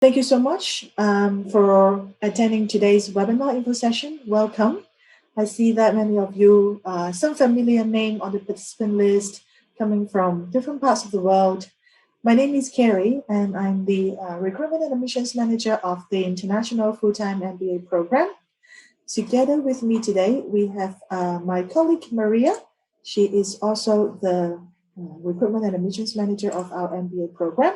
Thank you so much for attending today's webinar info session. Welcome. I see that many of you, some familiar name on the participant list coming from different parts of the world. My name is Carrie, and I'm the Recruitment and Admissions Manager of the International Full-Time MBA program. Together with me today, we have my colleague Maria. She is also the Recruitment and Admissions Manager of our MBA program.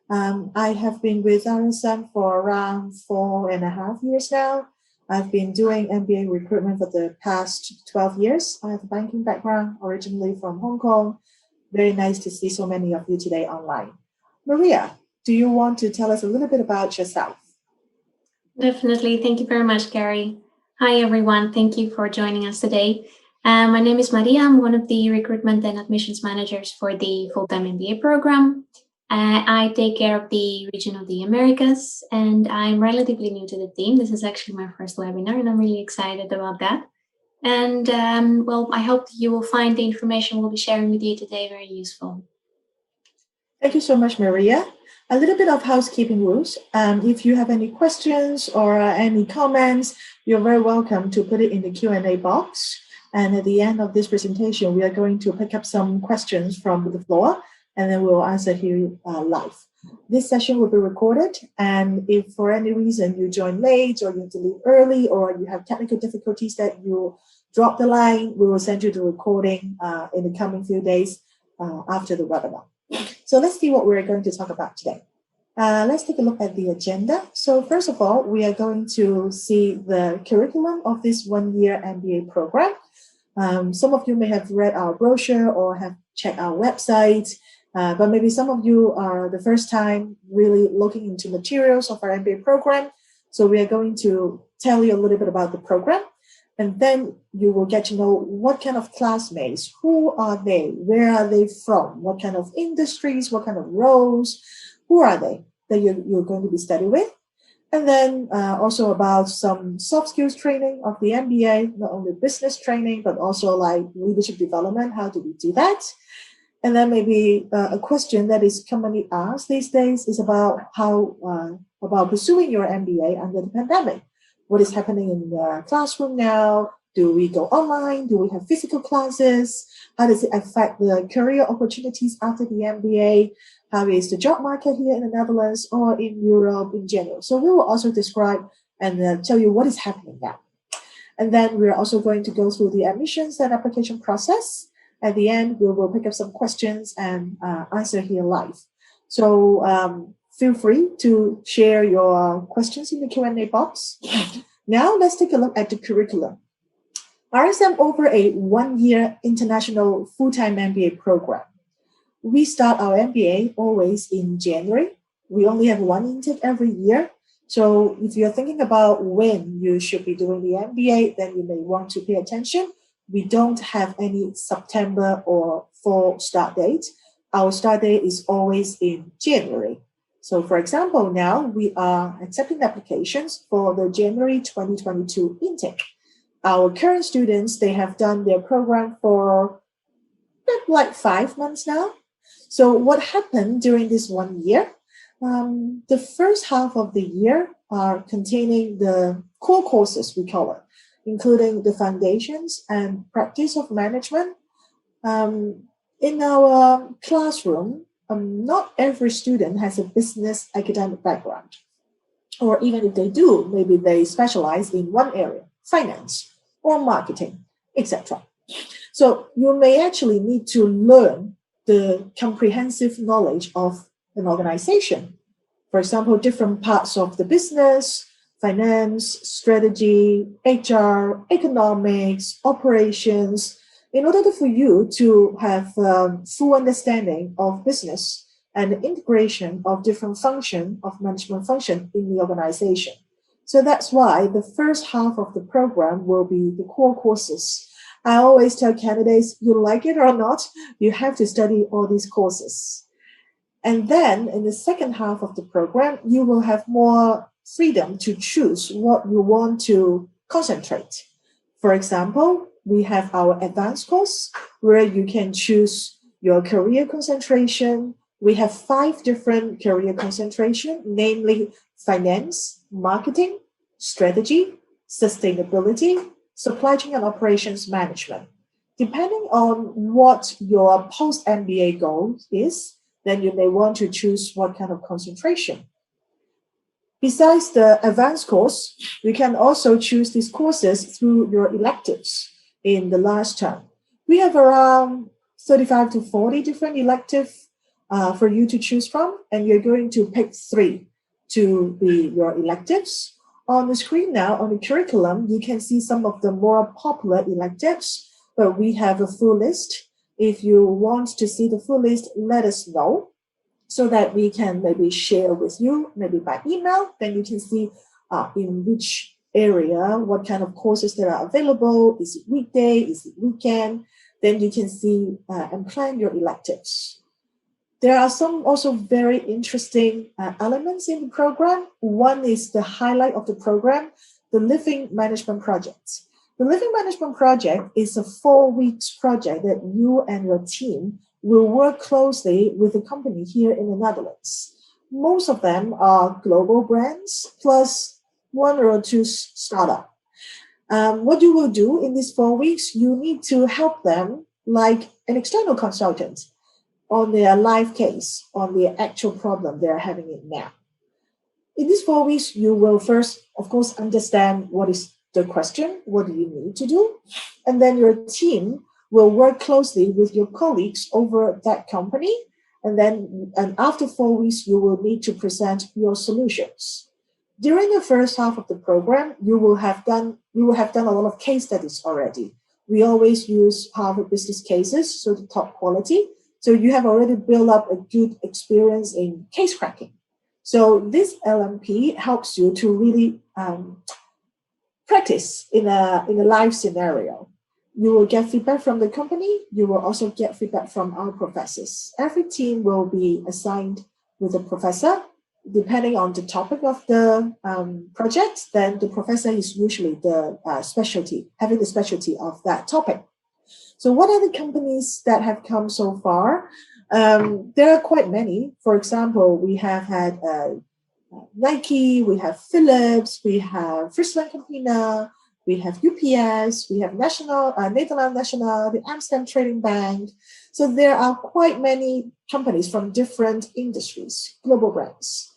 I have been with RSM for around 4.5 years now. I've been doing MBA recruitment for the past 12 years. I have a banking background, originally from Hong Kong. Very nice to see so many of you today online. Maria, do you want to tell us a little bit about yourself? Definitely. Thank you very much, Gary. Hi, everyone. Thank you for joining us today. My name is Maria. I'm one of the recruitment and admissions managers for the full-time MBA program. I take care of the region of the Americas, and I'm relatively new to the team. This is actually my first webinar, and I'm really excited about that. And well, I hope you will find the information we'll be sharing with you today very useful. Thank you so much, Maria. A little bit of housekeeping rules. If you have any questions or any comments, you're very welcome to put it in the Q&A box. And at the end of this presentation, we are going to pick up some questions from the floor, and then we'll answer here live. This session will be recorded, and if for any reason you join late or you have to leave early or you have technical difficulties that you drop the line, we will send you the recording in the coming few days after the webinar. So let's see what we're going to talk about today. Let's take a look at the agenda. So first of all, we are going to see the curriculum of this one-year MBA program. Some of you may have read our brochure or have checked our website, but maybe some of you are the first time really looking into materials of our MBA program. So we are going to tell you a little bit about the program, and then you will get to know what kind of classmates, who are they, where are they from, what kind of industries, what kind of roles, who are they that you're going to be studying with. And then also about some soft skills training of the MBA, not only business training, but also like leadership development, how do we do that? And then maybe a question that is commonly asked these days is about how about pursuing your MBA under the pandemic. What is happening in the classroom now? Do we go online? Do we have physical classes? How does it affect the career opportunities after the MBA? How is the job market here in the Netherlands or in Europe in general? So we will also describe and tell you what is happening now. And then we're also going to go through the admissions and application process. At the end, we will pick up some questions and answer here live. So feel free to share your questions in the Q&A box. Now let's take a look at the curriculum. RSM offer a one-year international full-time MBA program. We start our MBA always in January. We only have one intake every year. So if you're thinking about when you should be doing the MBA, then you may want to pay attention. We don't have any September or fall start date. Our start date is always in January. So for example, now we are accepting applications for the January 2022 intake. Our current students, they have done their program for like 5 months now. So what happened during this 1 year? The first half of the year are containing the core courses, we call it, including the foundations and practice of management. In our classroom, not every student has a business academic background. Or even if they do, maybe they specialize in one area, finance or marketing, etc. So you may actually need to learn the comprehensive knowledge of an organization. For example, different parts of the business, finance, strategy, HR, economics, operations, in order for you to have full understanding of business and the integration of different function of management function in the organization. So that's why the first half of the program will be the core courses. I always tell candidates, you like it or not, you have to study all these courses. And then in the second half of the program, you will have more freedom to choose what you want to concentrate. For example, we have our advanced course where you can choose your career concentration, We have 5 different career concentration, namely finance, marketing, strategy, sustainability, supply chain and operations management. Depending on what your post-MBA goal is, then you may want to choose what kind of concentration. Besides the advanced course, you can also choose these courses through your electives in the last term. We have around 35 to 40 different electives for you to choose from, and you're going to pick 3 to be your electives. On the screen now, on the curriculum, you can see some of the more popular electives, but we have a full list. If you want to see the full list, let us know, so that we can maybe share with you, maybe by email, then you can see in which area, what kind of courses that are available, is it weekday, is it weekend, then you can see and plan your electives. There are some also very interesting elements in the program. One is the highlight of the program, the Living Management Project. The Living Management Project is a 4-week project that you and your team will work closely with a company here in the Netherlands. Most of them are global brands, plus 1 or 2 startups. What you will do in these 4 weeks, you need to help them like an external consultant on their live case, on the actual problem they're having it now. In these 4 weeks, you will first, of course, understand what is the question, what do you need to do? And then your team will work closely with your colleagues over that company. And after 4 weeks, you will need to present your solutions. During the first half of the program, you will have done a lot of case studies already. We always use Harvard business cases, so the top quality. So you have already built up a good experience in case cracking. So this LMP helps you to really practice in a live scenario. You will get feedback from the company. You will also get feedback from our professors. Every team will be assigned with a professor. Depending on the topic of the project, then the professor is usually the having the specialty of that topic. So what are the companies that have come so far? There are quite many. For example, we have had Nike, we have Philips, we have Friesland Campina, we have UPS, we have Nederland National, the Amsterdam Trading Bank. So there are quite many companies from different industries, global brands,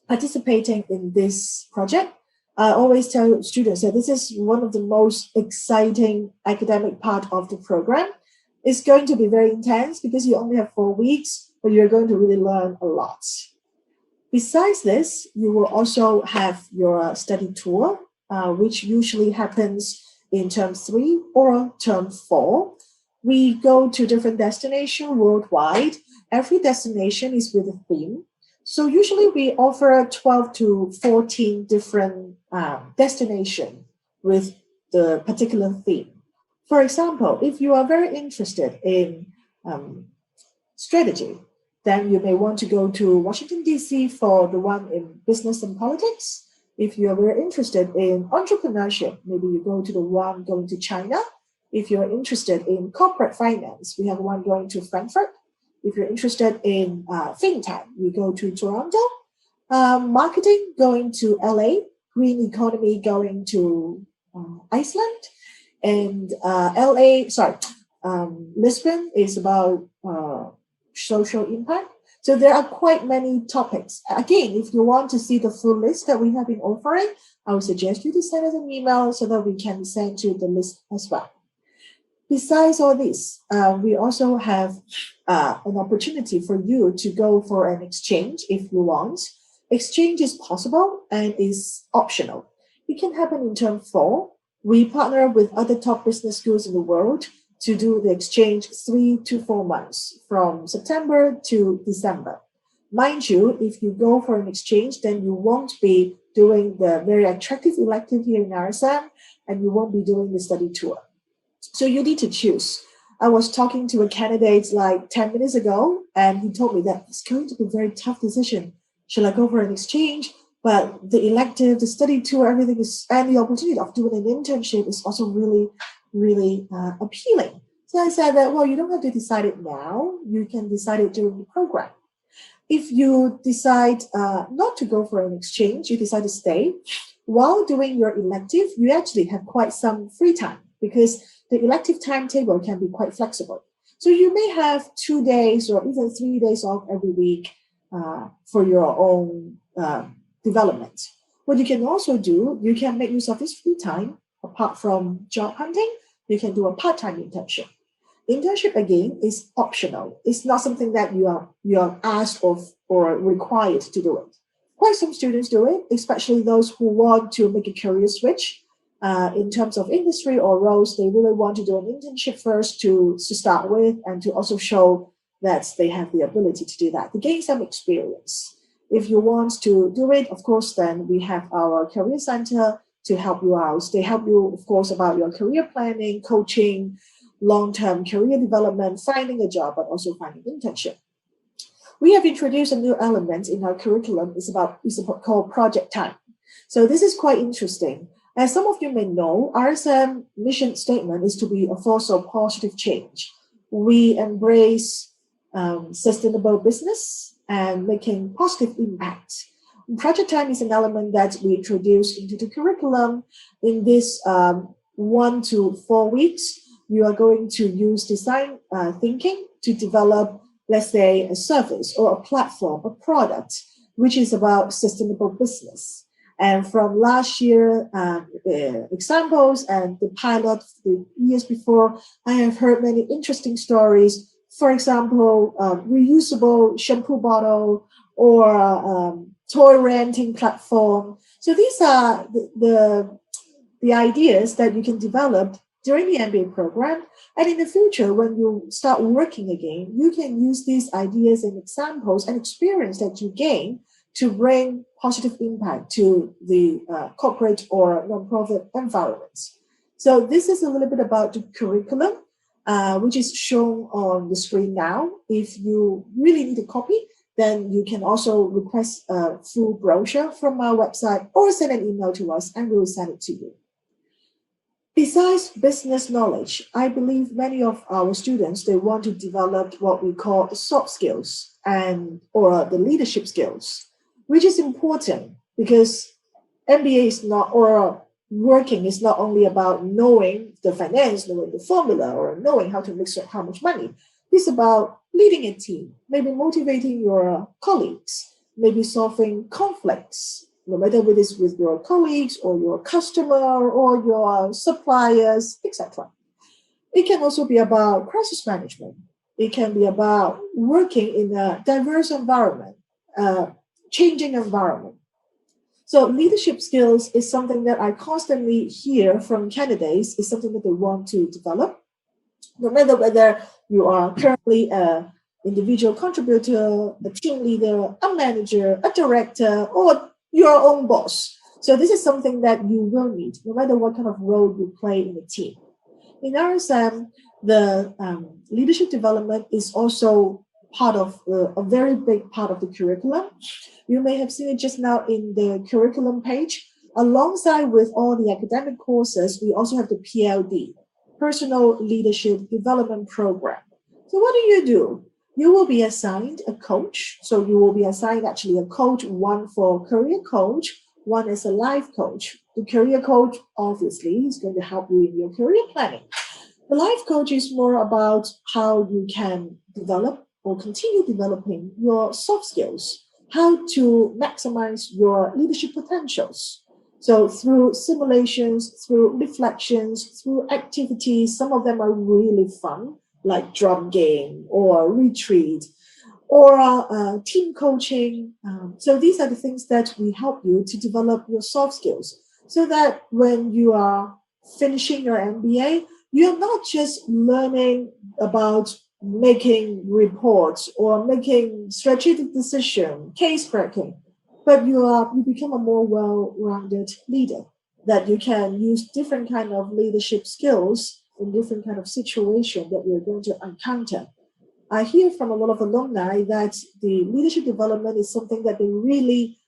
participating in this project. I always tell students that this is one of the most exciting academic part of the program. It's going to be very intense because you only have 4 weeks, but you're going to really learn a lot. Besides this, you will also have your study tour, which usually happens in term 3 or term 4. We go to different destinations worldwide. Every destination is with a theme. So usually we offer 12 to 14 different destinations with the particular theme. For example, if you are very interested in strategy, then you may want to go to Washington, D.C. for the one in business and politics. If you're very interested in entrepreneurship, maybe you go to the one going to China. If you're interested in corporate finance, we have one going to Frankfurt. If you're interested in fintech, we go to Toronto. Marketing going to LA. Green economy going to Iceland. And Lisbon is about social impact. So there are quite many topics. Again, if you want to see the full list that we have been offering, I would suggest you to send us an email so that we can send you the list as well. Besides all this, we also have an opportunity for you to go for an exchange if you want. Exchange is possible and is optional. It can happen in term 4. We partner with other top business schools in the world to do the exchange 3 to 4 months from September to December. Mind you, if you go for an exchange, then you won't be doing the very attractive elective here in RSM, and you won't be doing the study tour. So you need to choose. I was talking to a candidate like 10 minutes ago, and he told me that it's going to be a very tough decision. Should I go for an exchange? But the elective, the study tour, everything is, and the opportunity of doing an internship is also really appealing. So I said that, well, you don't have to decide it now. You can decide it during the program. If you decide not to go for an exchange, you decide to stay, while doing your elective, you actually have quite some free time because the elective timetable can be quite flexible. So you may have 2 days or even 3 days off every week for your own development. What you can also do, you can make use of this free time. Apart from job hunting, you can do a part-time internship. Internship again is optional. It's not something that you are asked of or required to do it. Quite some students do it, especially those who want to make a career switch in terms of industry or roles. They really want to do an internship first to start with and to also show that they have the ability to do that, to gain some experience. If you want to do it, of course, then we have our career center to help you out. They help you, of course, about your career planning, coaching, long-term career development, finding a job, but also finding internship. We have introduced a new element in our curriculum. It's called project time. So this is quite interesting. As some of you may know, RSM mission statement is to be a force of positive change. We embrace sustainable business and making positive impact. Project time is an element that we introduce into the curriculum. In this 1 to 4 weeks, you are going to use design thinking to develop, let's say, a service or a platform, a product, which is about sustainable business. And from last year, the examples and the pilot the years before, I have heard many interesting stories. For example, reusable shampoo bottle or toy renting platform. So these are the ideas that you can develop during the MBA program. And in the future, when you start working again, you can use these ideas and examples and experience that you gain to bring positive impact to the corporate or nonprofit environments. So this is a little bit about the curriculum, which is shown on the screen now. If you really need a copy, then you can also request a full brochure from our website or send an email to us and we will send it to you. Besides business knowledge, I believe many of our students, they want to develop what we call the soft skills or the leadership skills, which is important because MBA is not, or working is not only about knowing the finance, knowing the formula, or knowing how to make how much money. It's about leading a team, maybe motivating your colleagues, maybe solving conflicts, no matter whether it's with your colleagues or your customer or your suppliers, etc. It can also be about crisis management. It can be about working in a diverse environment, changing environment. So leadership skills is something that I constantly hear from candidates, is something that they want to develop. No matter whether you are currently an individual contributor, a team leader, a manager, a director, or your own boss. So this is something that you will need, no matter what kind of role you play in a team. In RSM, the leadership development is also part of a very big part of the curriculum. You may have seen it just now in the curriculum page. Alongside with all the academic courses, we also have the PLD, Personal Leadership Development Program. So what do? You will be assigned a coach. So you will be assigned actually a coach, one for career coach, one as a life coach. The career coach, obviously, is going to help you in your career planning. The life coach is more about how you can develop or continue developing your soft skills, how to maximize your leadership potentials. So through simulations, through reflections, through activities, some of them are really fun, like drum game or retreat or team coaching. So these are the things that we help you to develop your soft skills so that when you are finishing your MBA, you're not just learning about making reports or making strategic decision, case cracking, but you become a more well-rounded leader, that you can use different kind of leadership skills in different kind of situation that you're going to encounter. I hear from a lot of alumni that the leadership development is something that they really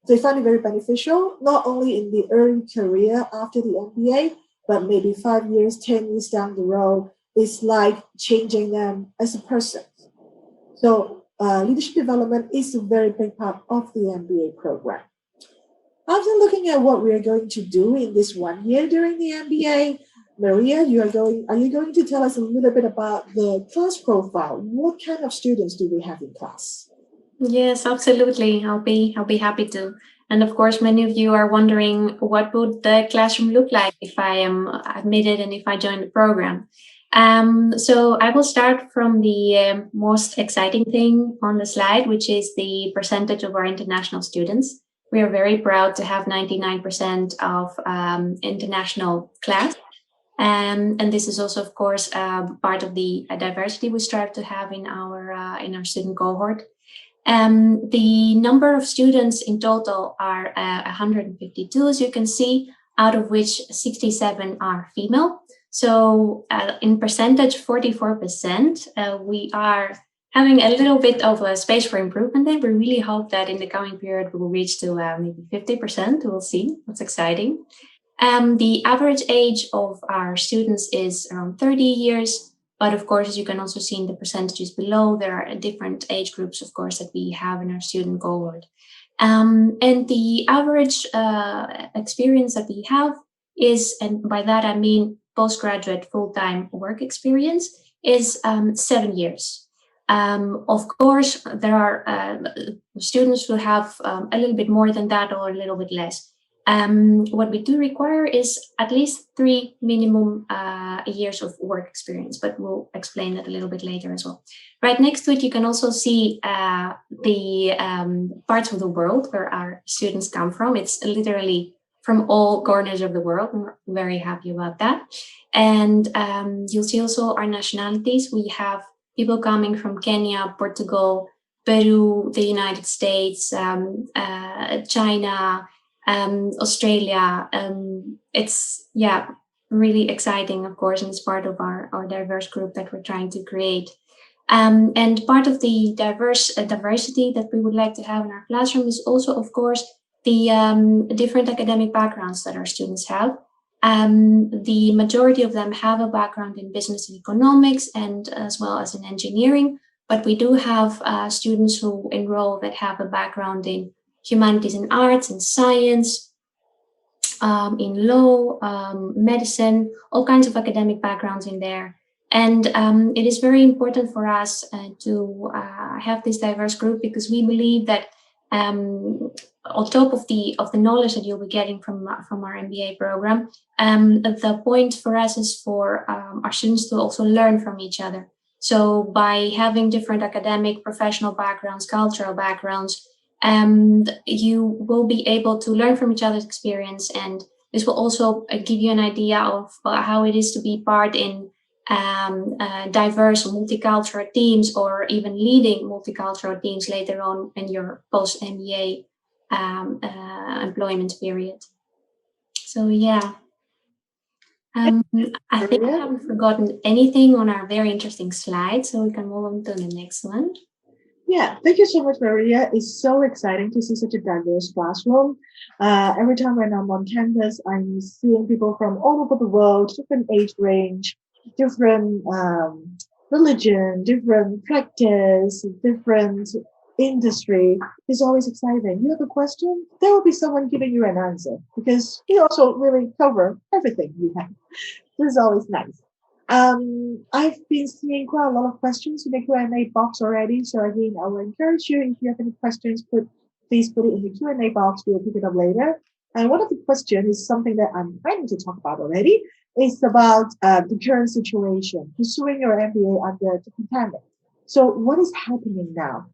they find it very beneficial, not only in the early career after the MBA, but maybe 5 years, 10 years down the road, It's like changing them as a person. So leadership development is a very big part of the MBA program. After looking at what we are going to do in this 1 year during the MBA, Maria, are you going to tell us a little bit about the class profile? What kind of students do we have in class? Yes, absolutely. I'll be happy to. And of course, many of you are wondering what would the classroom look like if I am admitted and if I join the program. So I will start from the most exciting thing on the slide, which is the percentage of our international students. We are very proud to have 99% of international class. And this is also, of course, part of the diversity we strive to have in our student cohort. The number of students in total are 152, as you can see, out of which 67 are female. So in percentage, 44%. We are having a little bit of a space for improvement there. We really hope that in the coming period we will reach to maybe 50%. We'll see. That's exciting. The average age of our students is around 30 years. But of course, as you can also see in the percentages below, there are different age groups, of course, that we have in our student cohort. And the average experience that we have is, and by that I mean postgraduate full-time work experience, is 7 years. Of course, there are students who have a little bit more than that or a little bit less. What we do require is at least 3 minimum years of work experience, but we'll explain that a little bit later as well. Right next to it, you can also see the parts of the world where our students come from. It's literally from all corners of the world. We're very happy about that. And you'll see also our nationalities. We have people coming from Kenya, Portugal, Peru, the United States, China, Australia. It's really exciting, of course, and it's part of our diverse group that we're trying to create. And part of the diversity that we would like to have in our classroom is also, of course, the different academic backgrounds that our students have. The majority of them have a background in business and economics and as well as in engineering, but we do have students who enroll that have a background in humanities and arts and science, in law, medicine, all kinds of academic backgrounds in there. And it is very important for us to have this diverse group because we believe that on top of the knowledge that you'll be getting from our MBA program, the point for us is for our students to also learn from each other. So by having different academic, professional backgrounds, cultural backgrounds, you will be able to learn from each other's experience, and this will also give you an idea of how it is to be part in diverse multicultural teams, or even leading multicultural teams later on in your post-MBA employment period. So I think I haven't forgotten anything on our very interesting slide, so we can move on to the next one. Yeah, thank you so much, Maria. It's so exciting to see such a diverse classroom. Every time when I'm on campus, I'm seeing people from all over the world, different age range, different religion, different practice, different industry. It's always exciting. You have a question? There will be someone giving you an answer because we also really cover everything we have. This is always nice. I've been seeing quite a lot of questions in the Q&A box already. So again, I will encourage you, if you have any questions, please put it in the Q&A box. We'll pick it up later. And one of the questions is something that I'm planning to talk about already. It's about the current situation, pursuing your MBA under the pandemic. So what is happening now?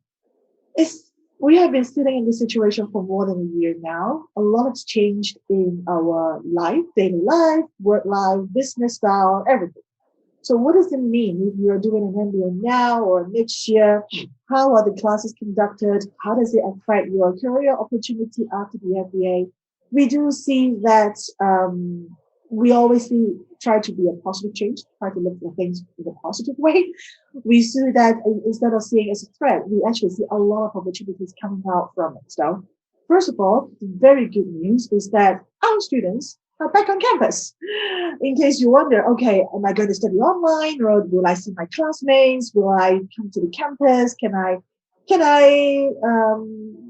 We have been sitting in this situation for more than a year now. A lot has changed in our life, daily life, work life, business style, everything. So what does it mean if you're doing an MBA now or next year? How are the classes conducted? How does it affect your career opportunity after the MBA? We do see that we always try to be a positive change, try to look at things in a positive way. We see that instead of seeing it as a threat, we actually see a lot of opportunities coming out from it. So first of all, the very good news is that our students back on campus. In case you wonder, okay, am I going to study online or will I see my classmates? Will I come to the campus? Can I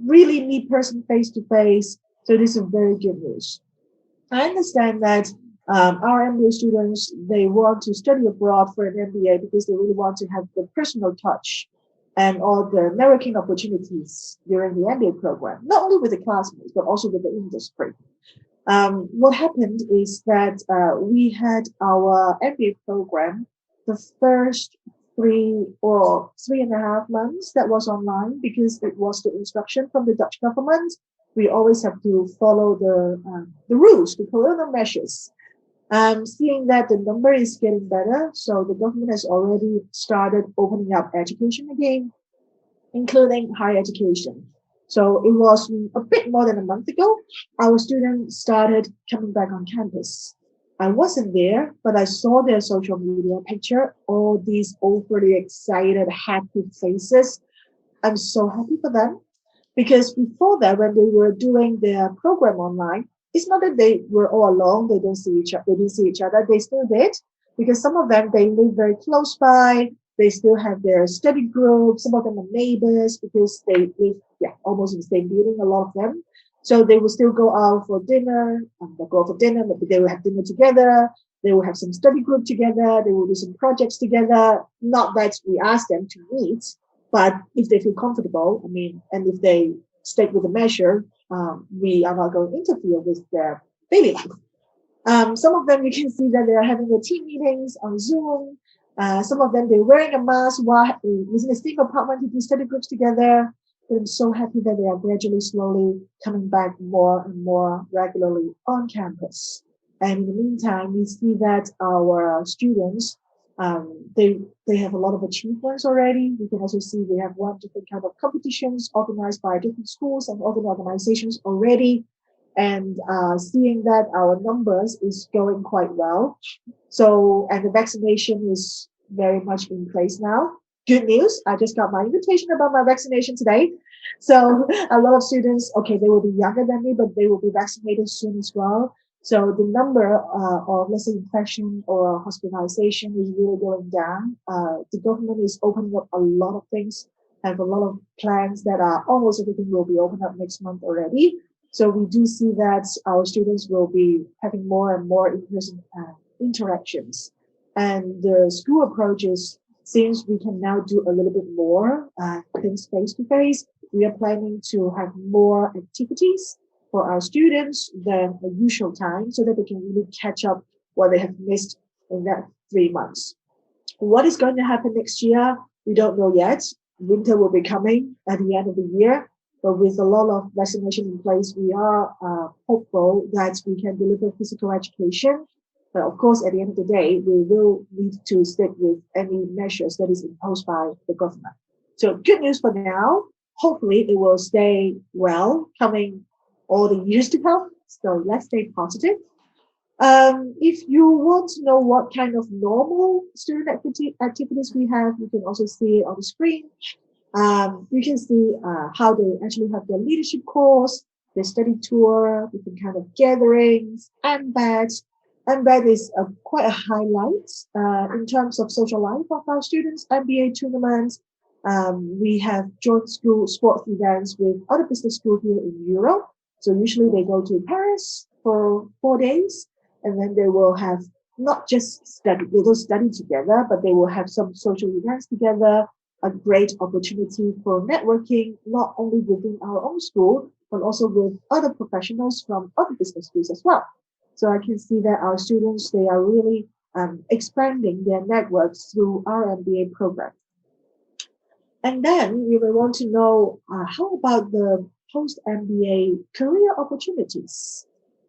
really meet person face to face? So this is very good news. I understand that our MBA students, they want to study abroad for an MBA because they really want to have the personal touch and all the networking opportunities during the MBA program, not only with the classmates, but also with the industry. What happened is that we had our MBA program, the first 3 or 3.5 months that was online because it was the instruction from the Dutch government. We always have to follow the rules, the corona measures. Seeing that the number is getting better, so the government has already started opening up education again, including higher education. So it was a bit more than a month ago, our students started coming back on campus. I wasn't there, but I saw their social media picture, all these overly excited, happy faces. I'm so happy for them because before that, when they were doing their program online, it's not that they were all alone, they didn't see each other, they still did, because some of them they live very close by, they still have their study group, some of them are neighbors because they live almost in the same building, a lot of them. So they will still go out for dinner, they'll go out for dinner, maybe they will have dinner together, they will have some study group together, they will do some projects together. Not that we ask them to meet, but if they feel comfortable, I mean, and if they stick with the measure, we are not going to interfere with their daily life. Some of them you can see that they are having their team meetings on Zoom. Some of them they're wearing a mask while using the same apartment to do study groups together. But I'm so happy that they are gradually, slowly coming back more and more regularly on campus. And in the meantime, we see that our students they have a lot of achievements already. We can also see they have won different kind of competitions organized by different schools and other organizations already, and seeing that our numbers is going quite well. So, and the vaccination is very much in place now. Good news, I just got my invitation about my vaccination today. So a lot of students, okay, they will be younger than me, but they will be vaccinated soon as well. So the number of, let's say, infection or hospitalization is really going down. The government is opening up a lot of things, have a lot of plans that are almost everything will be opened up next month already. So we do see that our students will be having more and more in-person interactions. And the school approaches, since we can now do a little bit more things face to face, we are planning to have more activities for our students than the usual time so that they can really catch up what they have missed in that 3 months. What is going to happen next year? We don't know yet. Winter will be coming at the end of the year, but with a lot of vaccination in place, we are hopeful that we can deliver physical education. But of course, at the end of the day, we will need to stick with any measures that is imposed by the government. So good news for now. Hopefully, it will stay well coming all the years to come. So let's stay positive. If you want to know what kind of normal student activities we have, you can also see it on the screen. You can see how they actually have their leadership course, their study tour, different kind of gatherings, MBAT. MBAT is quite a highlight in terms of social life of our students. MBA tournaments. We have joint school sports events with other business schools here in Europe. So usually they go to Paris for 4 days, and then they will have not just study, they don't study together, but they will have some social events together, a great opportunity for networking, not only within our own school, but also with other professionals from other business schools as well. So I can see that our students, they are really expanding their networks through our MBA program. And then we will want to know how about the post-MBA career opportunities?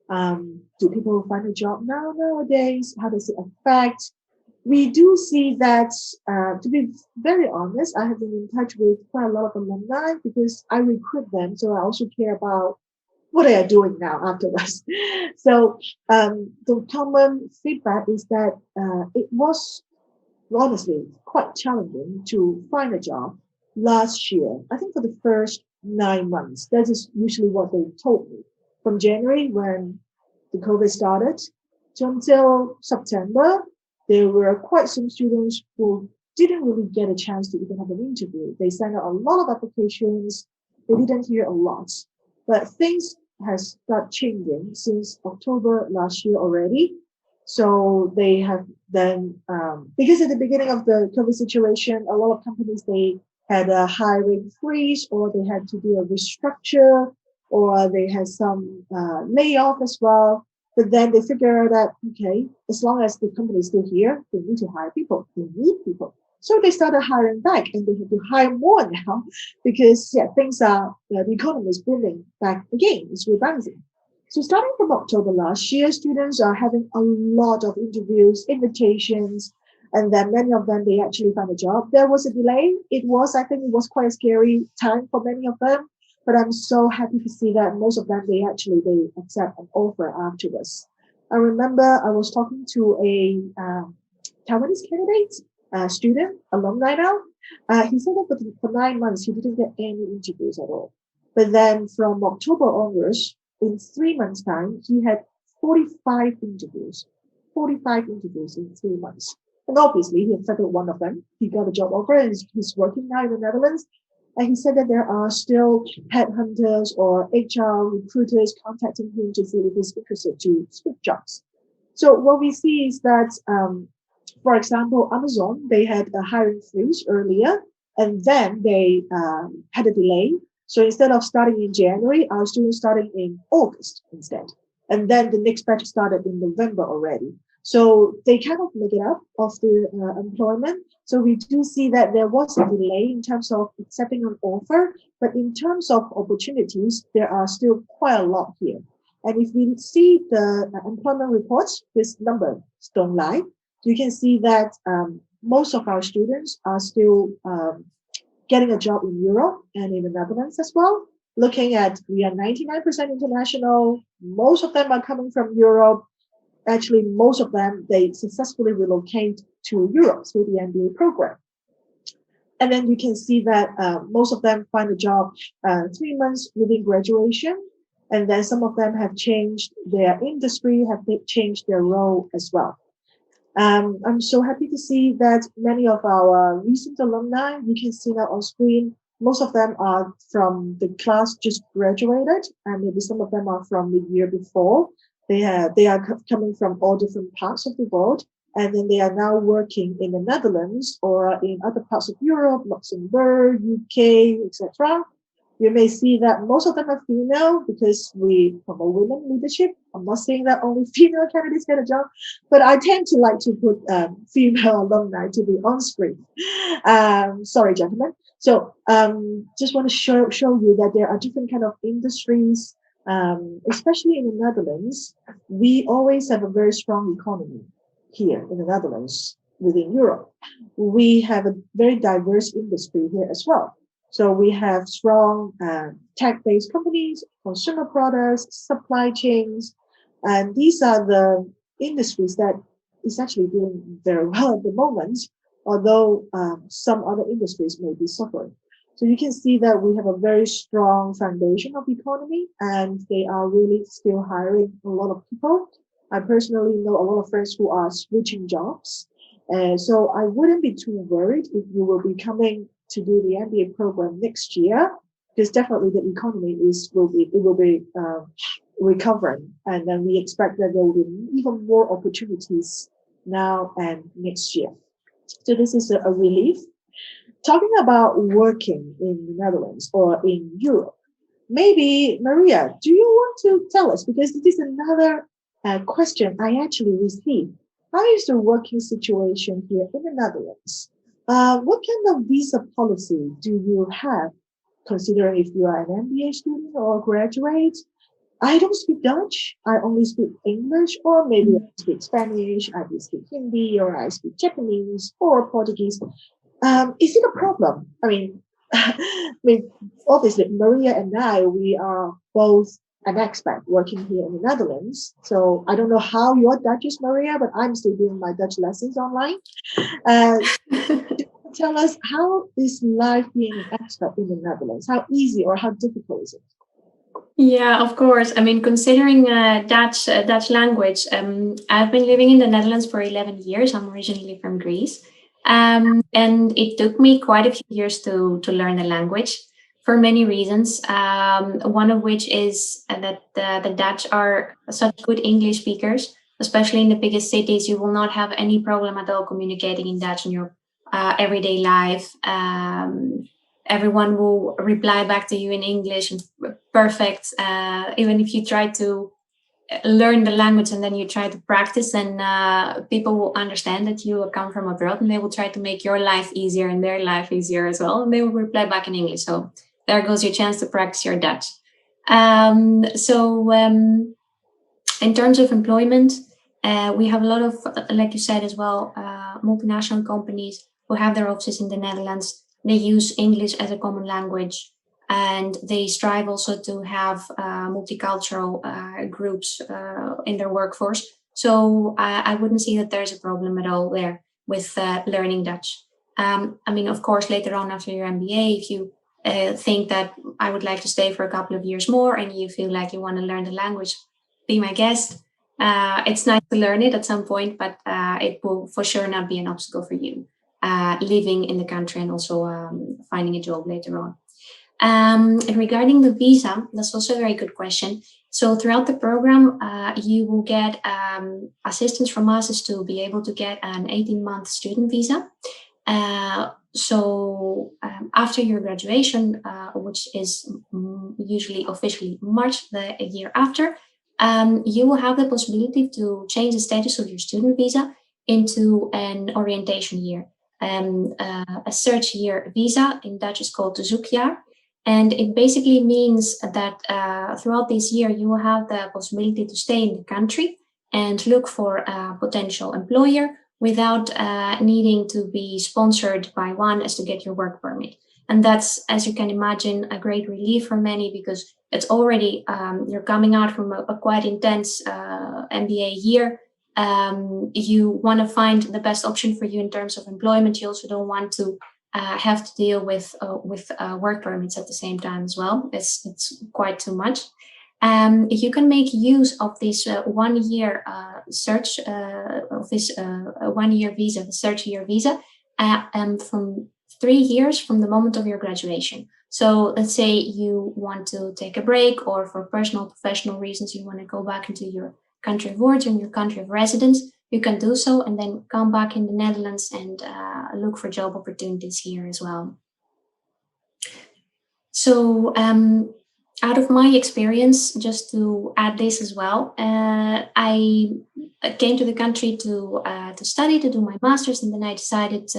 Do people find a job nowadays? How does it affect? We do see that, to be very honest, I have been in touch with quite a lot of alumni because I recruit them. So I also care about what they are doing now afterwards. So the common feedback is that it was honestly quite challenging to find a job last year. I think for the first 9 months, that is usually what they told me. From January, when the COVID started. So until September, there were quite some students who didn't really get a chance to even have an interview. They sent out a lot of applications. They didn't hear a lot. But things has started changing since October last year already. So they have then, because at the beginning of the COVID situation, a lot of companies, they had a hiring freeze, or they had to do a restructure, or they had some layoff as well. But then they figure out that, okay, as long as the company is still here, they need to hire people. They need people. So they started hiring back, and they have to hire more now because, yeah, things are, the economy is booming back again. It's rebounding. So starting from October last year, students are having a lot of interviews, invitations, and then many of them, they actually found a job. There was a delay. I think it was quite a scary time for many of them, but I'm so happy to see that most of them, they accept an offer afterwards. I remember I was talking to a Taiwanese candidate, student, alumni now. He said that for 9 months, he didn't get any interviews at all. But then from October onwards, in 3 months' time, he had 45 interviews. 45 interviews in 3 months. And obviously, he accepted one of them. He got a job offer, and he's working now in the Netherlands. And he said that there are still headhunters or HR recruiters contacting him to see if he's interested to switch jobs. So what we see is that, for example, Amazon, they had a hiring freeze earlier, and then they had a delay. So instead of starting in January, our students starting in August instead. And then the next batch started in November already. So they kind of make it up of the employment. So we do see that there was a delay in terms of accepting an offer, but in terms of opportunities, there are still quite a lot here. And if we see the employment reports, this number don't lie. You can see that most of our students are still getting a job in Europe and in the Netherlands as well. Looking at, we are 99% international. Most of them are coming from Europe. Actually, most of them, they successfully relocate to Europe through the MBA program. And then you can see that most of them find a job 3 months within graduation. And then some of them have changed their industry, have changed their role as well. I'm so happy to see that many of our recent alumni, you can see now on screen, most of them are from the class just graduated, and maybe some of them are from the year before. They are coming from all different parts of the world, and then they are now working in the Netherlands or in other parts of Europe, Luxembourg, UK, etc. You may see that most of them are female because we promote women leadership. I'm not saying that only female candidates get a job, but I tend to like to put female alumni to be on screen. Sorry, gentlemen. So just want to show you that there are different kind of industries, especially in the Netherlands. We always have a very strong economy here in the Netherlands within Europe. We have a very diverse industry here as well. So we have strong tech-based companies, consumer products, supply chains, and these are the industries that is actually doing very well at the moment, although some other industries may be suffering. So you can see that we have a very strong foundation of economy, and they are really still hiring a lot of people. I personally know a lot of friends who are switching jobs. So I wouldn't be too worried if you will be coming to do the MBA program next year, because definitely the economy will be recovering, and then we expect that there will be even more opportunities now and next year. So this is a relief. Talking about working in the Netherlands or in Europe, maybe Maria, do you want to tell us, because this is another question I actually received. How is the working situation here in the Netherlands? What kind of visa policy do you have, considering if you are an MBA student or graduate? I don't speak Dutch. I only speak English, or maybe I speak Spanish, I speak Hindi, or I speak Japanese or Portuguese. Is it a problem? I mean, obviously, Maria and I, we are both an expat working here in the Netherlands. So I don't know how your Dutch is, Maria, but I'm still doing my Dutch lessons online. Tell us, how is life being an expat in the Netherlands? How easy or how difficult is it? Yeah, of course. I mean, considering Dutch language, I've been living in the Netherlands for 11 years. I'm originally from Greece, and it took me quite a few years to learn the language for many reasons. One of which is that the Dutch are such good English speakers, especially in the biggest cities. You will not have any problem at all communicating in Dutch in your everyday life. Everyone will reply back to you in English, perfect. Even if you try to learn the language and then you try to practice, and people will understand that you come from abroad, and they will try to make your life easier and their life easier as well, and they will reply back in English. So there goes your chance to practice your Dutch. In terms of employment, we have a lot of, like you said as well, multinational companies who have their offices in the Netherlands. They use English as a common language, and they strive also to have multicultural groups in their workforce. So I wouldn't see that there's a problem at all there with learning Dutch. I mean, of course, later on after your MBA, if you think that I would like to stay for a couple of years more and you feel like you want to learn the language, be my guest. It's nice to learn it at some point, but it will for sure not be an obstacle for you living in the country and also finding a job later on. And regarding the visa, that's also a very good question. So throughout the program, you will get assistance from us is to be able to get an 18-month student visa. After your graduation, which is usually officially March, the year after, you will have the possibility to change the status of your student visa into an orientation year. A search year visa in Dutch is called de zoekjaar. And it basically means that throughout this year, you will have the possibility to stay in the country and look for a potential employer without needing to be sponsored by one as to get your work permit. And that's, as you can imagine, a great relief for many, because it's already, you're coming out from a quite intense MBA year. You want to find the best option for you in terms of employment. You also don't want to have to deal with work permits at the same time as well. It's quite too much. If you can make use of this 1 year search of this 1 year visa, the search year visa, from 3 years from the moment of your graduation. So let's say you want to take a break, or for personal, professional reasons, you want to go back into your country of origin, your country of residence, you can do so and then come back in the Netherlands and look for job opportunities here as well. So out of my experience, just to add this as well, I came to the country to study, to do my master's, and then I decided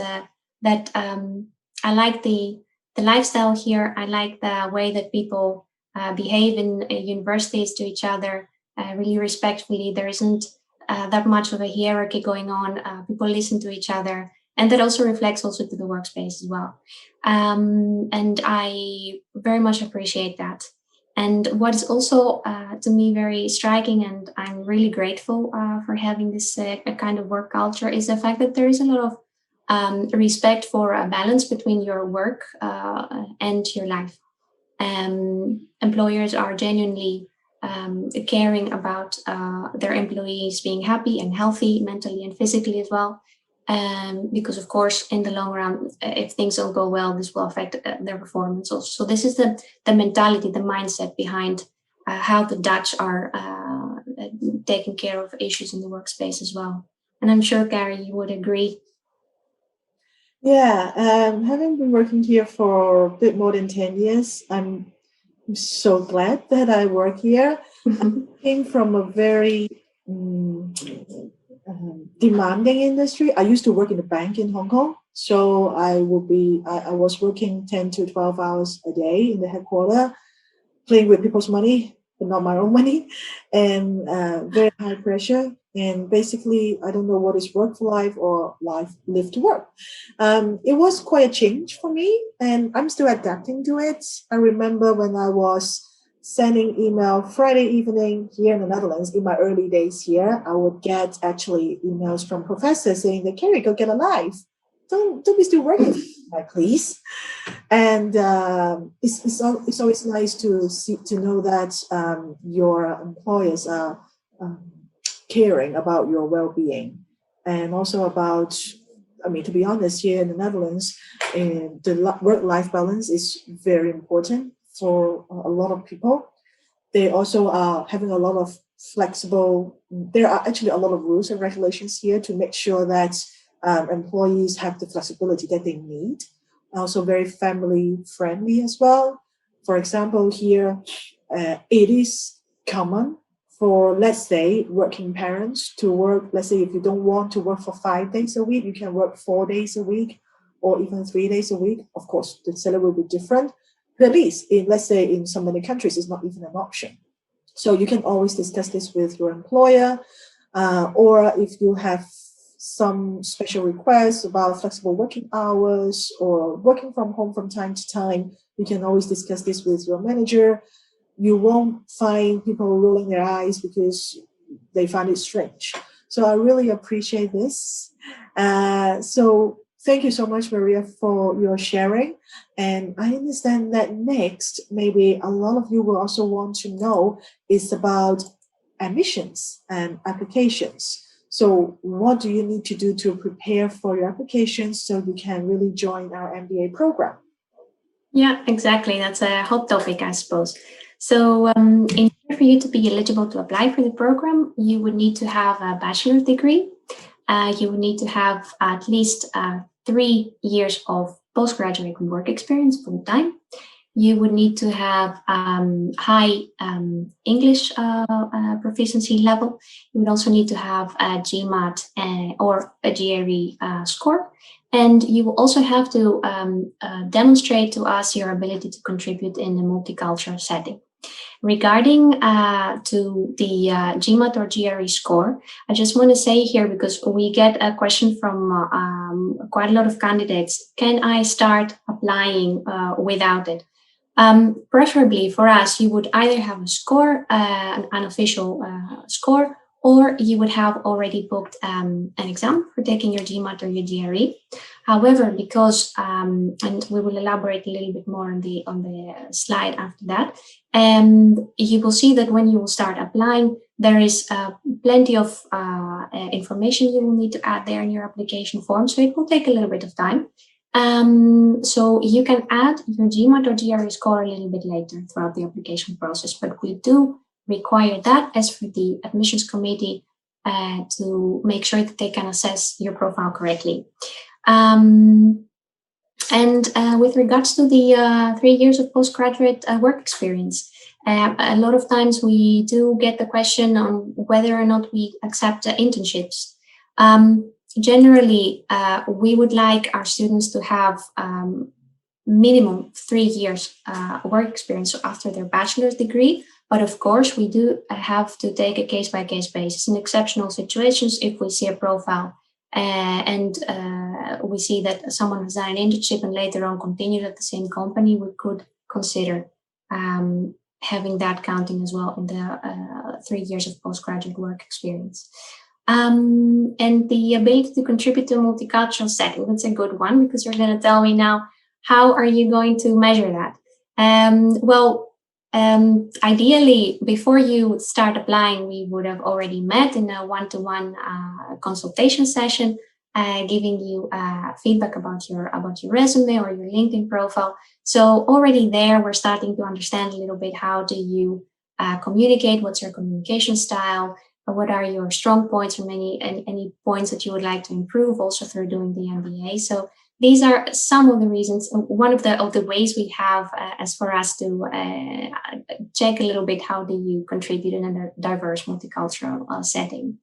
that I like the lifestyle here. I like the way that people behave in universities to each other, really respectfully. There isn't that much of a hierarchy going on. People listen to each other, and that also reflects also to the workspace as well. And I very much appreciate that. And what is also to me very striking, and I'm really grateful for having this kind of work culture, is the fact that there is a lot of respect for a balance between your work and your life. Employers are genuinely caring about their employees being happy and healthy mentally and physically as well. Because of course, in the long run, if things don't go well, this will affect their performance also. So this is the mentality, the mindset behind how the Dutch are taking care of issues in the workspace as well. And I'm sure, Gary, you would agree. Yeah, having been working here for a bit more than 10 years, I'm so glad that I work here. I came from a very demanding industry. I used to work in a bank in Hong Kong. So I was working 10 to 12 hours a day in the headquarters, playing with people's money, but not my own money, and very high pressure. And basically, I don't know what is work for life or life live to work. It was quite a change for me, and I'm still adapting to it. I remember when I was sending email Friday evening here in the Netherlands in my early days here, I would get actually emails from professors saying that, Carrie, go get a life. Don't be still working. my please. And it's always nice to know that your employers are caring about your well-being, and also about, I mean, to be honest, here in the Netherlands, the work-life balance is very important for a lot of people. They also are having a lot of there are actually a lot of rules and regulations here to make sure that employees have the flexibility that they need. Also very family friendly as well. For example, here it is common for, let's say, working parents to work. Let's say if you don't want to work for 5 days a week, you can work 4 days a week or even 3 days a week. Of course, the salary will be different. But at least let's say in so many countries, it's not even an option. So you can always discuss this with your employer, or if you have some special requests about flexible working hours or working from home from time to time, you can always discuss this with your manager. You won't find people rolling their eyes because they find it strange. So I really appreciate this. So thank you so much, Maria, for your sharing. And I understand that next, maybe a lot of you will also want to know is about admissions and applications. So what do you need to do to prepare for your applications so you can really join our MBA program? Yeah, exactly. That's a hot topic, I suppose. So in order for you to be eligible to apply for the program, you would need to have a bachelor's degree. You would need to have at least 3 years of postgraduate work experience full time. You would need to have high English proficiency level. You would also need to have a Gmat or a GRE score. And you will also have to demonstrate to us your ability to contribute in a multicultural setting. Regarding to the Gmat or GRE score, I just want to say here, because we get a question from quite a lot of candidates, can I start applying without it? Preferably for us, you would either have a score, an unofficial score, or you would have already booked an exam for taking your Gmat or your GRE. However, because and we will elaborate a little bit more on the slide after that, you will see that when you will start applying, there is plenty of information you will need to add there in your application form. So it will take a little bit of time. So you can add your Gmat or GRE score a little bit later throughout the application process, but we do require that as for the admissions committee to make sure that they can assess your profile correctly. With regards to the 3 years of postgraduate work experience, a lot of times we do get the question on whether or not we accept internships. Generally, we would like our students to have minimum 3 years work experience after their bachelor's degree. But of course, we do have to take a case-by-case basis. In exceptional situations, if we see a profile and we see that someone has done an internship and later on continued at the same company, we could consider having that counting as well in the 3 years of postgraduate work experience. And the ability to contribute to a multicultural setting, that's a good one, because you're going to tell me now, how are you going to measure that? Ideally, before you start applying, we would have already met in a one-to-one consultation session, giving you feedback about your resume or your LinkedIn profile. So already there, we're starting to understand a little bit, how do you communicate? What's your communication style? What are your strong points, or any points that you would like to improve also through doing the MBA? So these are some of the reasons, one of the ways we have as for us to check a little bit, how do you contribute in a diverse multicultural setting.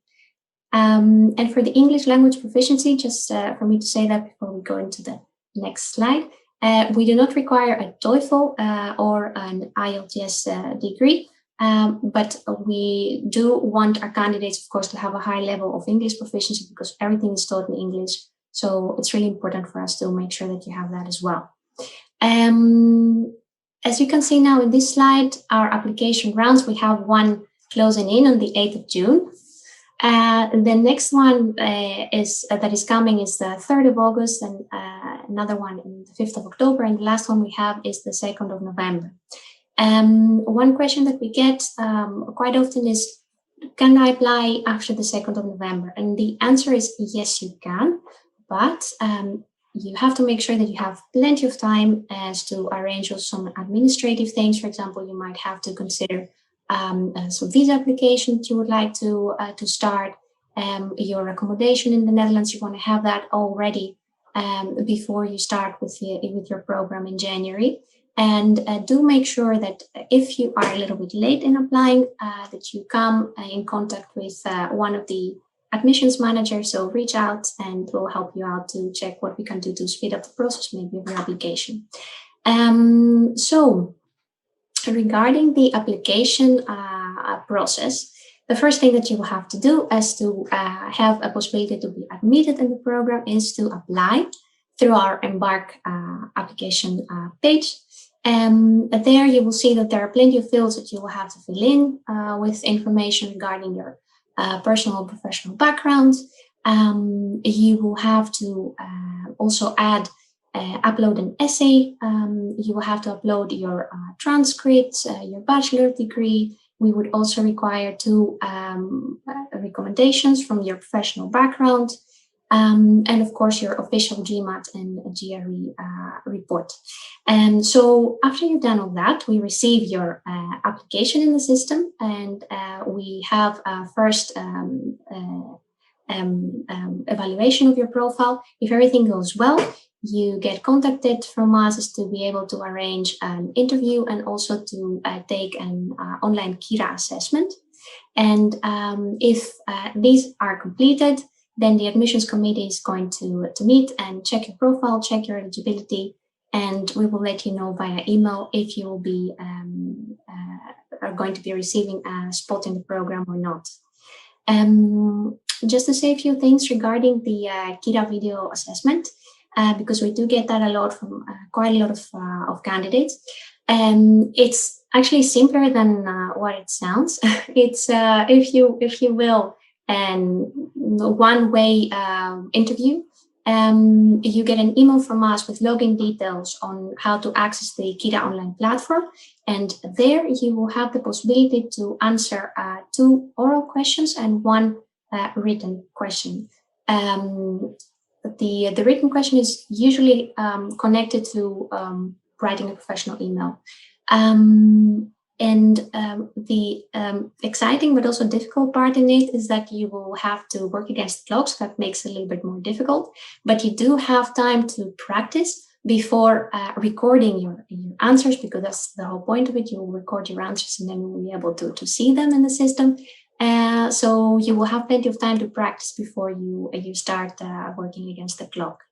And for the English language proficiency, just for me to say that before we go into the next slide, we do not require a TOEFL or an IELTS degree. But we do want our candidates, of course, to have a high level of English proficiency, because everything is taught in English. So it's really important for us to make sure that you have that as well. As you can see now in this slide, our application rounds, we have one closing in on the 8th of June. The next one that is coming is the 3rd of August, and another one on the 5th of October, and the last one we have is the 2nd of November. One question that we get quite often is, can I apply after the 2nd of November? And the answer is yes, you can, but you have to make sure that you have plenty of time as to arrange some administrative things. For example, you might have to consider some visa applications you would like to start, your accommodation in the Netherlands. You want to have that all ready before you start with your program in January. And do make sure that if you are a little bit late in applying, that you come in contact with one of the admissions managers. So reach out and we'll help you out to check what we can do to speed up the process, maybe of your application. So regarding the application process, the first thing that you will have to do as to have a possibility to be admitted in the program is to apply through our Embark application page. There you will see that there are plenty of fields that you will have to fill in with information regarding your personal and professional background. You will have to also upload an essay. You will have to upload your transcripts, your bachelor degree. We would also require 2 recommendations from your professional background. And of course, your official Gmat and GRE report. And so after you've done all that, we receive your application in the system, and we have first evaluation of your profile. If everything goes well, you get contacted from us to be able to arrange an interview and also to take an online KIRA assessment. And if these are completed, then the admissions committee is going to meet and check your profile, check your eligibility, and we will let you know via email if you will be are going to be receiving a spot in the program or not. Just to say a few things regarding the KIRA video assessment, because we do get that a lot from quite a lot of candidates. It's actually simpler than what it sounds. It's if you will, one-way interview. You get an email from us with login details on how to access the KIRA online platform, and there you will have the possibility to answer 2 oral questions and 1 written question. The written question is usually connected to writing a professional email. The exciting but also difficult part in it is that you will have to work against the clock, so that makes it a little bit more difficult. But you do have time to practice before recording your answers, because that's the whole point of it. You will record your answers and then you will be able to see them in the system. So you will have plenty of time to practice before you start working against the clock.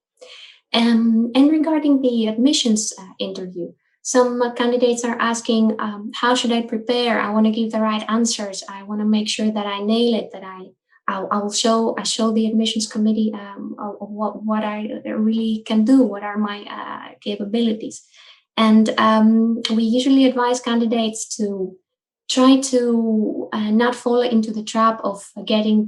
And regarding the admissions interview, some candidates are asking, how should I prepare? I want to give the right answers. I want to make sure that I nail it, that I will show the admissions committee what I really can do, what are my capabilities. And we usually advise candidates to try to not fall into the trap of giving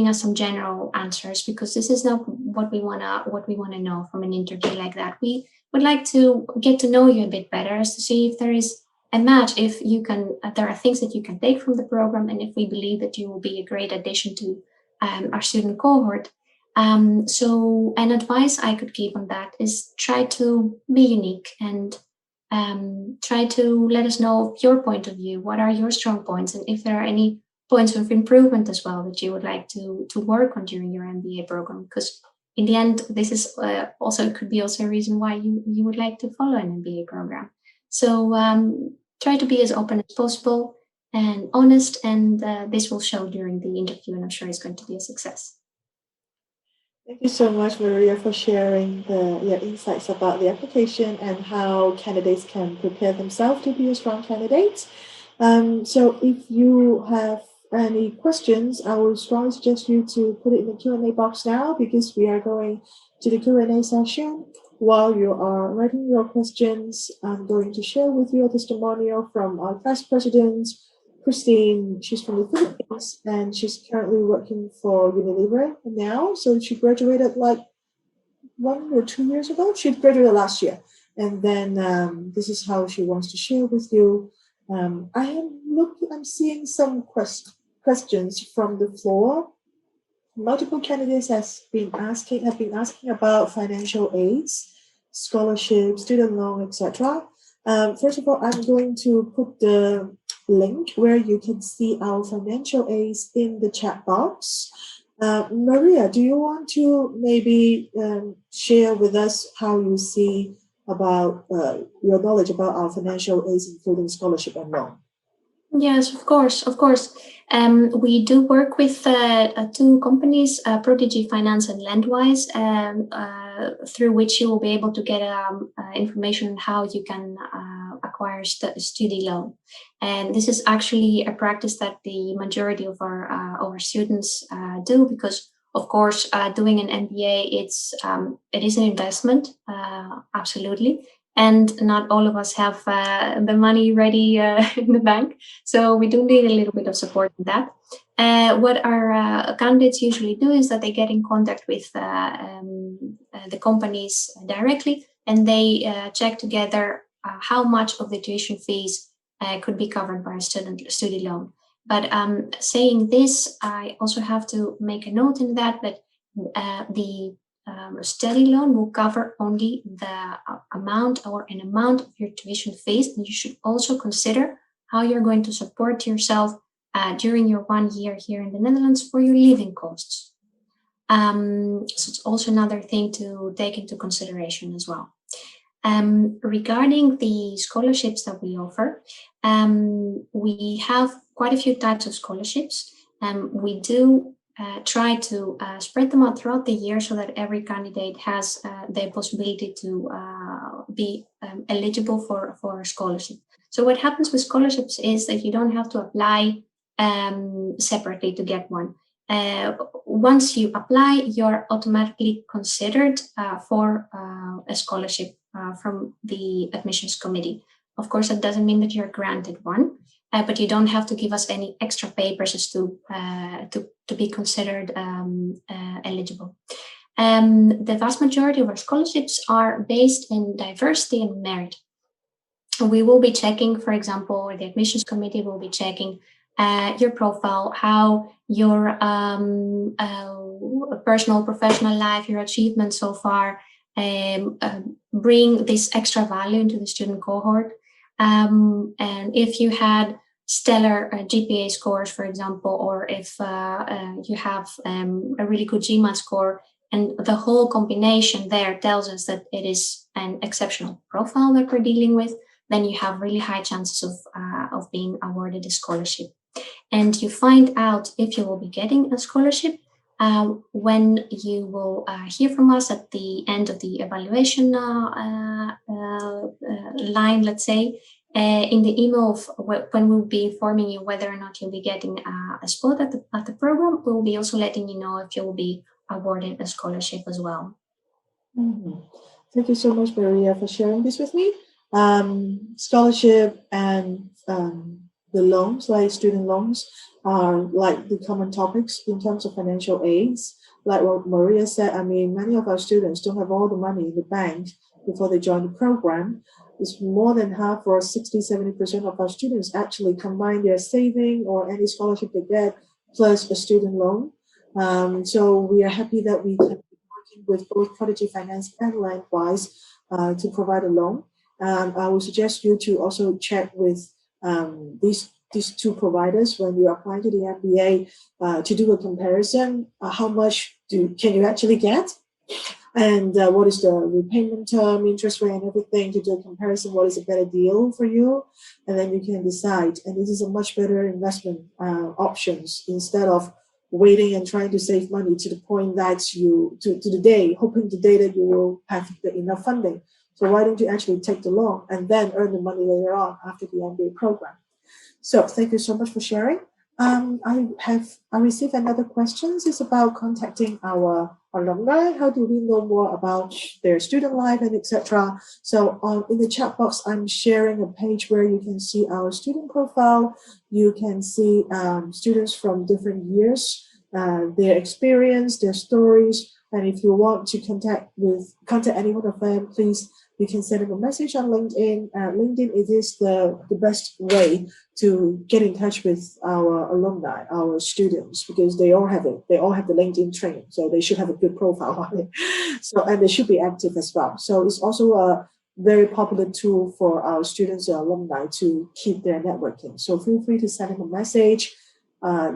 us some general answers, because this is not what we wanna know from an interview like that. We would like to get to know you a bit better, as to see if there is a match, if you can. There are things that you can take from the program, and if we believe that you will be a great addition to our student cohort. So an advice I could give on that is try to be unique and try to let us know your point of view. What are your strong points, and if there are any points of improvement as well that you would like to work on during your MBA program? Because in the end, this is could be a reason why you would like to follow an MBA program. So try to be as open as possible and honest, and this will show during the interview, and I'm sure it's going to be a success. Thank you so much, Maria, for sharing your insights about the application and how candidates can prepare themselves to be a strong candidate. So if you have any questions, I would strongly suggest you to put it in the Q&A box now, because we are going to the Q&A session. While you are writing your questions, I'm going to share with you a testimonial from our class presidents Christine, she's from the Philippines, and she's currently working for Unilever now. So she graduated like 1 or 2 years ago. She graduated last year, and then this is how she wants to share with you. I'm seeing some questions from the floor. Multiple candidates have been asking about financial aids, scholarships, student loan, etc. First of all, I'm going to put the link where you can see our financial aids in the chat box. Maria, do you want to maybe share with us how you see about your knowledge about our financial aids, including scholarship and loan? Yes, of course, of course. We do work with two companies, Prodigy Finance and Lendwise, through which you will be able to get information on how you can acquire a study loan. And this is actually a practice that the majority of our students do, because, of course, doing an MBA, it is an investment, absolutely. And not all of us have the money ready in the bank. So we do need a little bit of support in that. What our candidates usually do is that they get in contact with the companies directly, and they check together how much of the tuition fees could be covered by a study loan. But saying this, I also have to make a note in that the study loan will cover only the amount or an amount of your tuition fees, and you should also consider how you're going to support yourself during your 1 year here in the Netherlands for your living costs. So it's also another thing to take into consideration as well. Regarding the scholarships that we offer, we have quite a few types of scholarships. We do try to spread them out throughout the year so that every candidate has the possibility to be eligible for a scholarship. So what happens with scholarships is that you don't have to apply separately to get one. Once you apply, you're automatically considered for a scholarship from the admissions committee. Of course, that doesn't mean that you're granted one. But you don't have to give us any extra papers as to be considered eligible. The vast majority of our scholarships are based in diversity and merit. We will be checking, for example, or the admissions committee will be checking your profile, how your personal, professional life, your achievements so far bring this extra value into the student cohort. And if you had stellar GPA scores, for example, or if you have a really good Gmat score, and the whole combination there tells us that it is an exceptional profile that we're dealing with, then you have really high chances of being awarded a scholarship. And you find out if you will be getting a scholarship when you will hear from us at the end of the evaluation line, let's say. In the email of when we'll be informing you whether or not you'll be getting a spot at the program, we'll be also letting you know if you will be awarded a scholarship as well. Mm-hmm. Thank you so much, Maria, for sharing this with me. Scholarship and the loans, like student loans, are like the common topics in terms of financial aids. Like what Maria said, I mean, many of our students don't have all the money in the bank before they join the program. It's more than half, or 60-70% of our students actually combine their saving or any scholarship they get plus a student loan. So we are happy that we can be working with both Prodigy Finance and Lendwise to provide a loan. I would suggest you to also check with these two providers when you apply to the MBA to do a comparison. How much can you actually get? And what is the repayment term, interest rate, and everything, to do a comparison? What is a better deal for you? And then you can decide. And this is a much better investment options, instead of waiting and trying to save money to the point that you, to the day, hoping the day that you will have enough funding. So why don't you actually take the loan and then earn the money later on after the MBA program? So thank you so much for sharing. I received another question. It's about contacting our alumni. How do we know more about their student life and etc.? So in the chat box, I'm sharing a page where you can see our student profile. You can see students from different years, their experience, their stories. And if you want to contact any one of them, please you can send them a message on LinkedIn. LinkedIn it is the best way to get in touch with our alumni, our students, because they all have it. They all have the LinkedIn training, so they should have a good profile on it. So and they should be active as well. So it's also a very popular tool for our students and alumni to keep their networking. So feel free to send them a message.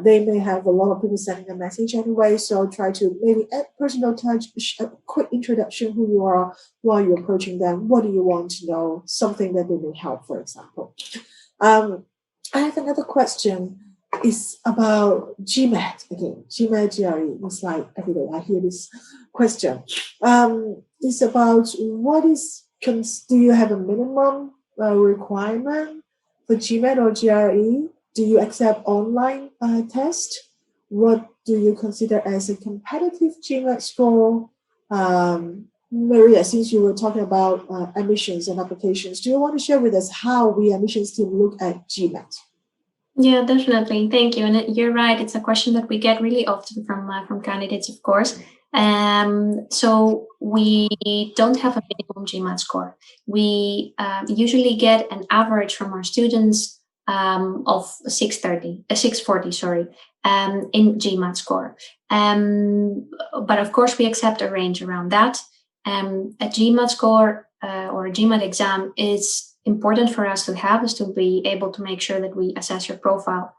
They may have a lot of people sending a message anyway, so try to maybe add personal touch, a quick introduction who you are while you're approaching them. What do you want to know? Something that they may help, for example. I have another question. It's about Gmat again. Gmat GRE. It's like every day I hear this question. It's about do you have a minimum requirement for Gmat or GRE? Do you accept online test? What do you consider as a competitive Gmat score? Maria, since you were talking about admissions and applications, do you want to share with us how we admissions team look at Gmat? Yeah, definitely. Thank you. And you're right. It's a question that we get really often from candidates, of course. So we don't have a minimum Gmat score. We usually get an average from our students of 640, sorry, in Gmat score. But of course, we accept a range around that. A Gmat score or a Gmat exam is important for us to have, is to be able to make sure that we assess your profile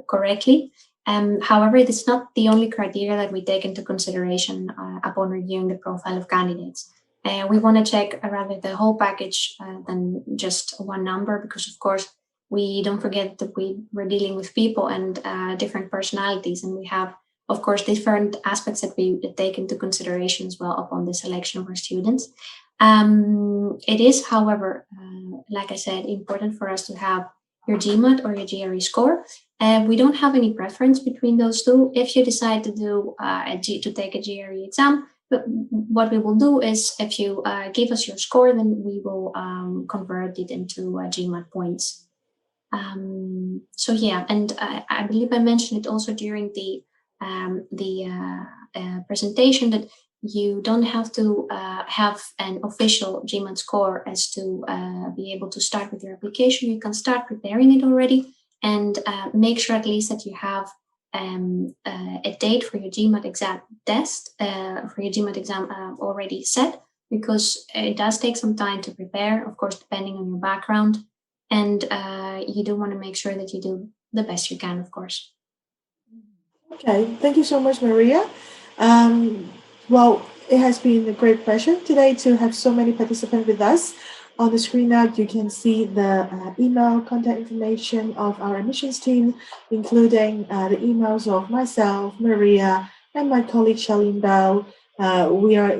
correctly. However, it's not the only criteria that we take into consideration upon reviewing the profile of candidates. We want to check rather the whole package than just one number, because of course we don't forget that we're dealing with people and different personalities, and we have of course different aspects that we take into consideration as well upon the selection of our students. It is, however, like I said, important for us to have your Gmat or your GRE score. We don't have any preference between those two. If you decide to do to take a GRE exam, but what we will do is, if you give us your score, then we will convert it into Gmat points. So yeah, and I believe I mentioned it also during the presentation that you don't have to have an official Gmat score as to be able to start with your application. You can start preparing it already, and make sure at least that you have a date for your Gmat exam test, for your Gmat exam already set, because it does take some time to prepare, of course, depending on your background. And you do want to make sure that you do the best you can, of course. Okay, thank you so much, Maria. Well, it has been a great pleasure today to have so many participants with us. On the screen now, you can see the email contact information of our admissions team, including the emails of myself, Maria, and my colleague Charlene Bell. We are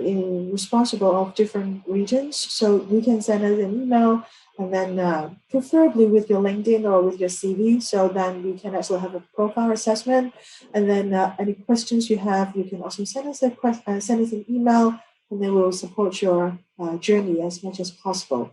responsible of different regions, so you can send us an email, and then preferably with your LinkedIn or with your CV, so then we can actually have a profile assessment. And then any questions you have, you can also send us an email, and then we'll support your journey as much as possible.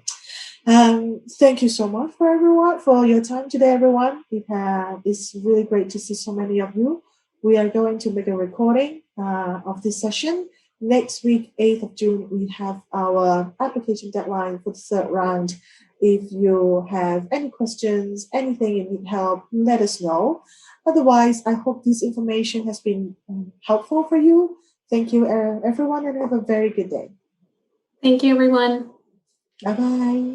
Thank you so much for your time today, everyone. It's really great to see so many of you. We are going to make a recording of this session. Next week, 8th of June, we have our application deadline for the third round. If you have any questions, anything you need help, let us know. Otherwise, I hope this information has been helpful for you. Thank you, everyone, and have a very good day. Thank you, everyone. Bye-bye.